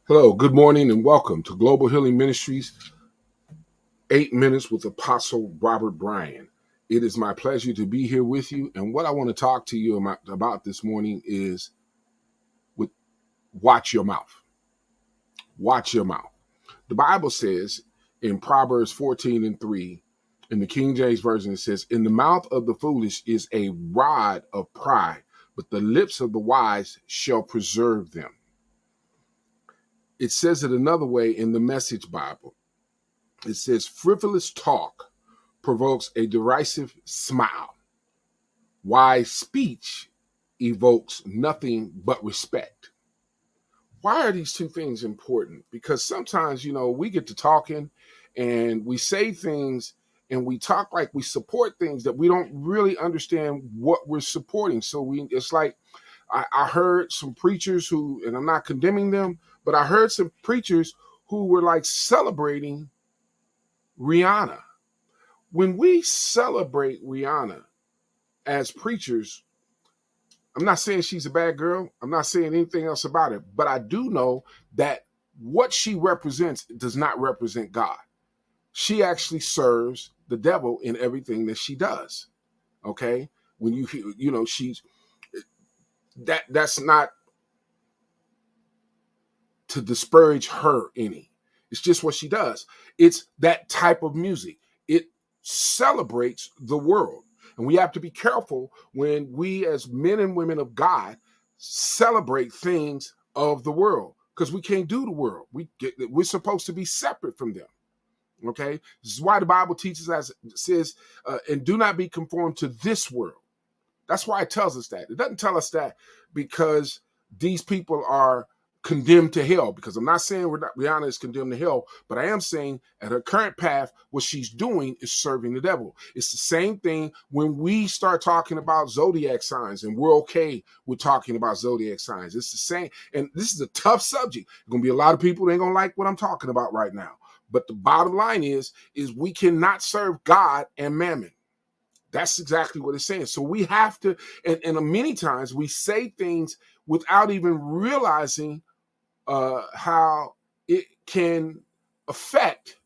Hello, good morning, and welcome to Global Healing Ministries, 8 Minutes with Apostle Robert Bryan. It is my pleasure to be here with you, and what I want to talk to you about this morning is watch your mouth. Watch your mouth. The Bible says in Proverbs 14:3, in the King James Version, it says, "In the mouth of the foolish is a rod of pride, but the lips of the wise shall preserve them." It says it another way in the Message Bible. It says, "Frivolous talk provokes a derisive smile. Wise speech evokes nothing but respect." Why are these two things important? Because sometimes, we get to talking and we say things and we talk like we support things that we don't really understand what we're supporting. So it's like I heard some preachers who, and I'm not condemning them, but I heard some preachers who were like celebrating Rihanna. When we celebrate Rihanna as preachers, I'm not saying she's a bad girl. I'm not saying anything else about it, but I do know that what she represents does not represent God. She actually serves the devil in everything that she does. Okay? When she's that's not to disparage her any. It's just what she does. It's that type of music. It celebrates the world. And we have to be careful when we as men and women of God celebrate things of the world, because we can't do the world. We're supposed to be separate from them. Okay? This is why the Bible teaches us, says, and do not be conformed to this world. That's why it tells us that. It doesn't tell us that because these people are condemned to hell, because I'm not saying Rihanna is condemned to hell, but I am saying at her current path, what she's doing is serving the devil. It's the same thing when we start talking about zodiac signs, and we're okay with talking about zodiac signs. It's the same, and this is a tough subject. There's going to be a lot of people that ain't going to like what I'm talking about right now. But the bottom line is we cannot serve God and mammon. That's exactly what it's saying. So we have to, and many times we say things without even realizing how it can affect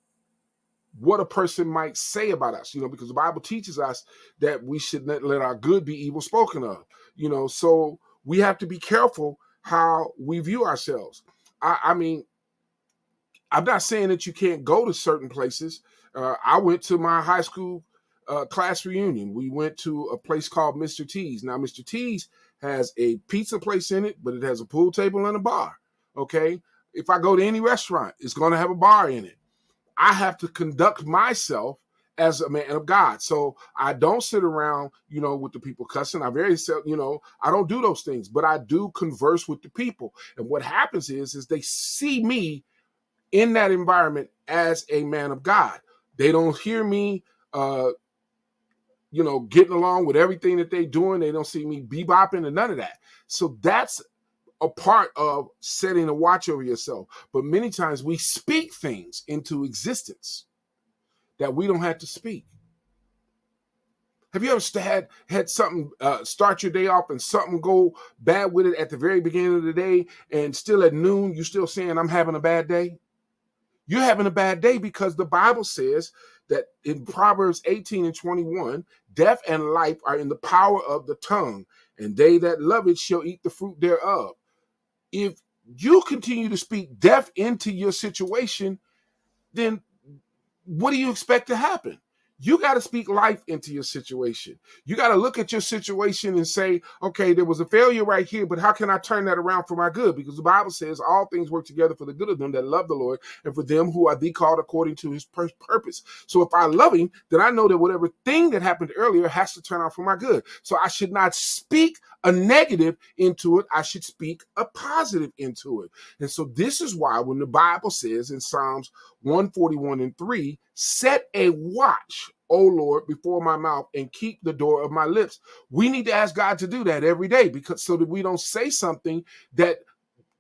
what a person might say about us, because the Bible teaches us that we should not let our good be evil spoken of, so we have to be careful how we view ourselves. I mean, I'm not saying that you can't go to certain places. I went to my high school class reunion. We went to a place called Mr. T's. Now, Mr. T's has a pizza place in it, but it has a pool table and a bar. Okay? If I go to any restaurant, it's going to have a bar in it. I have to conduct myself as a man of God. So I don't sit around, with the people cussing. I don't do those things, but I do converse with the people. And what happens is they see me in that environment as a man of God. They don't hear me getting along with everything that they're doing. They don't see me bebopping and none of that. So that's a part of setting a watch over yourself. But many times we speak things into existence that we don't have to speak. Have you ever had something start your day off and something go bad with it at the very beginning of the day, and still at noon you're still saying, "I'm having a bad day"? You're having a bad day because the Bible says that in Proverbs 18:21, death and life are in the power of the tongue, and they that love it shall eat the fruit thereof. If you continue to speak death into your situation, then what do you expect to happen? You got to speak life into your situation. You got to look at your situation and say, okay, there was a failure right here, but how can I turn that around for my good? Because the Bible says all things work together for the good of them that love the Lord and for them who are called according to his purpose. So if I love him, then I know that whatever thing that happened earlier has to turn out for my good. So I should not speak a negative into it. I should speak a positive into it. And so this is why when the Bible says in Psalms 141:3, set a watch, O Lord, before my mouth and keep the door of my lips. We need to ask God to do that every day, because so that we don't say something that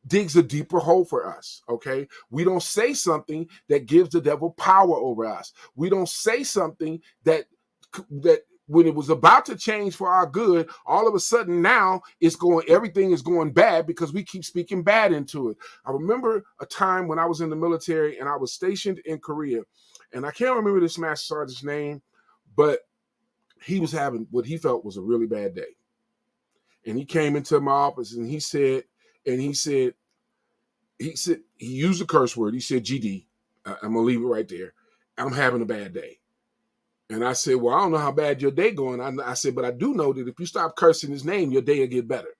digs a deeper hole for us, okay? We don't say something that gives the devil power over us. We don't say something that when it was about to change for our good, all of a sudden now everything is going bad because we keep speaking bad into it. I remember a time when I was in the military and I was stationed in Korea, and I can't remember this master sergeant's name, but he was having what he felt was a really bad day. And he came into my office and he said, he used a curse word. He said, GD, I'm gonna leave it right there. I'm having a bad day. And I said, well, I don't know how bad your day going. I said, but I do know that if you stop cursing his name, your day will get better.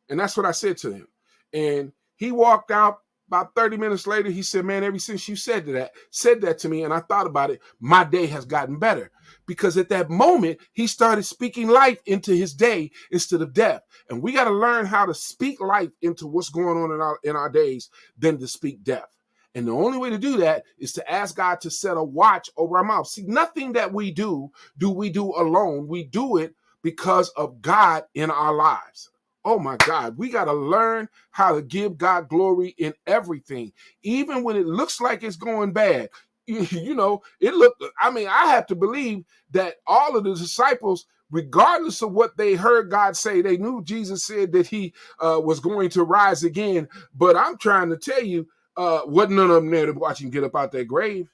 And that's what I said to him. And he walked out. About 30 minutes later, he said, man, ever since you said that to me, and I thought about it, my day has gotten better. Because at that moment, he started speaking life into his day instead of death. And we got to learn how to speak life into what's going on in our days than to speak death. And the only way to do that is to ask God to set a watch over our mouth. See, nothing that we do we do alone. We do it because of God in our lives. Oh my God, we got to learn how to give God glory in everything, even when it looks like it's going bad. You know, I have to believe that all of the disciples, regardless of what they heard God say, they knew Jesus said that he was going to rise again. But I'm trying to tell you, wasn't none of them there to watch him get up out that grave.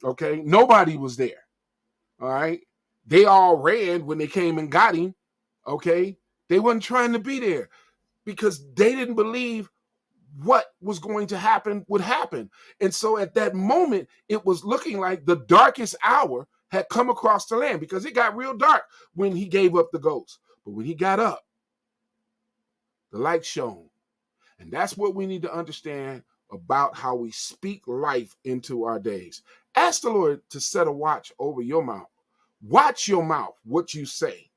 Okay, nobody was there. All right, they all ran when they came and got him. Okay, they wasn't trying to be there because they didn't believe what was going to happen would happen. And so at that moment, it was looking like the darkest hour had come across the land because it got real dark when he gave up the ghost. But when he got up, the light shone. And that's what we need to understand about how we speak life into our days. Ask the Lord to set a watch over your mouth. Watch your mouth, what you say.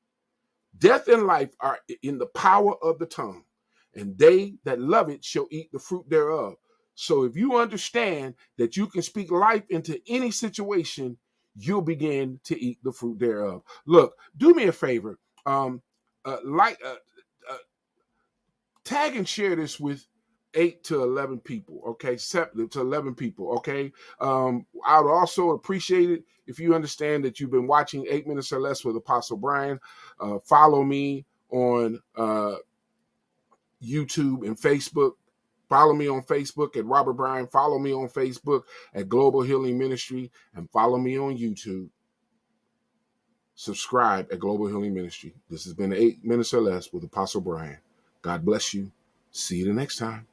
Death and life are in the power of the tongue, and they that love it shall eat the fruit thereof. So if you understand that you can speak life into any situation, you'll begin to eat the fruit thereof. Look, do me a favor. Like tag and share this with 8 to 11 people, okay? 7 to 11 people, okay? I would also appreciate it if you understand that you've been watching 8 Minutes or Less with Apostle Bryan. Follow me on YouTube and Facebook. Follow me on Facebook at Robert Bryan. Follow me on Facebook at Global Healing Ministry. And follow me on YouTube. Subscribe at Global Healing Ministry. This has been 8 Minutes or Less with Apostle Bryan. God bless you. See you the next time.